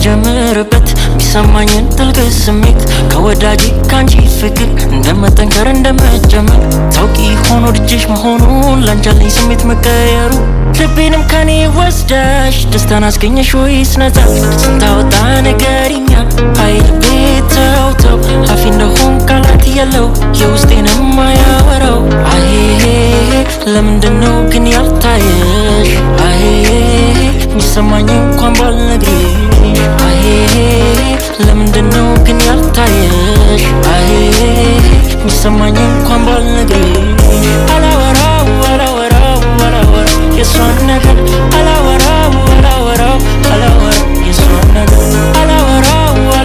ልጀምርበት ቢሰማኝን ጥልቅ ስሜት ከወዳጅ ካንቺ ፍቅር እንደመጠንከር እንደመጀመር ታውቂ ሆኖ ልጅሽ መሆኑን ላንቻለኝ ስሜት መቀየሩ ልቤንም ከኔ ወስደሽ ደስታን አስገኘሽ ወይስ ነፃ ስንታወጣ ነገርኛ አይ ልቤ ተው አፊ እንደሆን ቃላት የለው የውስጤንም አያወራው አይ ለምንድነው ግን ያልታየሽ አይ ሚሰማኝ እንኳን ባልነግርሽ አይ ለምንድነው ግን ያልታየሽ አይ ሚሰማኝ እንኳን ባልነግርሽ አላወራው የሷን ነገር አላወራው የሷን ነገር አላወራው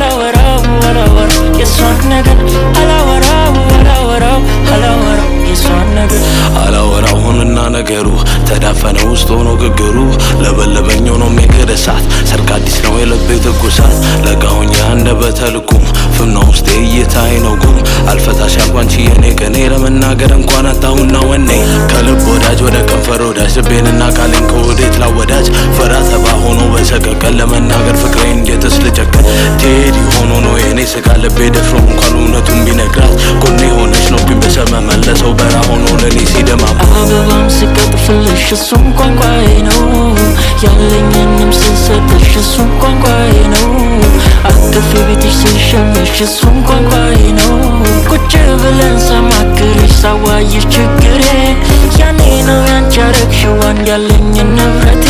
የሷን ነገር አላወራው የሷን ነገር አላወራው ሆነና ነገሩ ተዳፈነ ውስጥ ሆኖ ግግሩ ለበለበኝ ሆኖ የሚገደሳት ሰርግ አዲስ ነው የልቤ ትኩሳት ለጋውኛ እንደበተልኩም ፍምና ውስጤ እይታይ ነው ጉም አልፈታሽ ያልኳንቺ የኔ ቀኔ ለመናገር እንኳን አጣሁና ወኔ ከልብ ወዳጅ ወደ ከንፈር ወዳጅ ልቤንና ቃሌን ከወዴት ላወዳጅ ፈራ ተባ ሆኖ በሰቀቀን ለመናገር ፍቅሬ እንዴትስ ልጨቀን ቴዲ ሆኖ ነው የኔ ስጋ ልቤ ደፍሮ እንኳን እውነቱን ቢነግራት ጎኔ ሆነች ነው ግን በሰመመለሰው በራ ሆኖ ለኔ ሲደማም አበባም ስቀጥፍልሽ እሱም ቋንቋዬ ነው ያለኝንም ስሰጥሽ እሱም ቋንቋዬ ነው አቅፌ ቤትሽ ስሸምሽ እሱም ቋንቋዬ ነው ቁጭ ብለን ሳማክርሽ ሳዋይሽ ችግሬ ያኔ ነው ያንቺ ያረግሽው አንድ ያለኝን ንብረቴ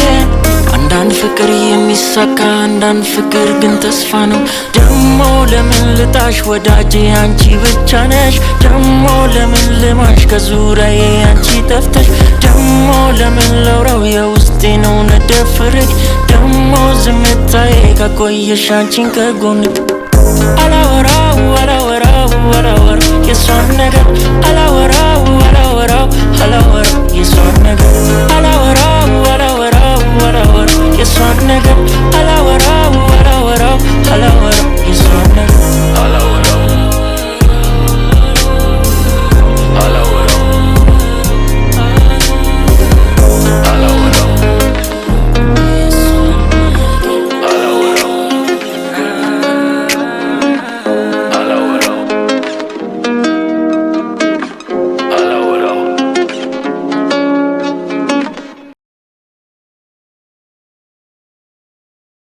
አንዳንድ ፍቅር የሚሳካ አንዳንድ ፍቅር ግን ተስፋ ነው ደሞ ለምን ልጣሽ ወዳጄ አንቺ ብቻ ነሽ ደሞ ለምን ልማሽ ከዙሪያዬ አንቺ ጠፍተሽ ደሞ ለምን ለውራው የውስጤ ነው ነደፍርሽ ደሞ ዝምታዬ ካቆየሽ አንቺን ከጎን አላወራው የሷን ነገር አላወራው የሷን ነገር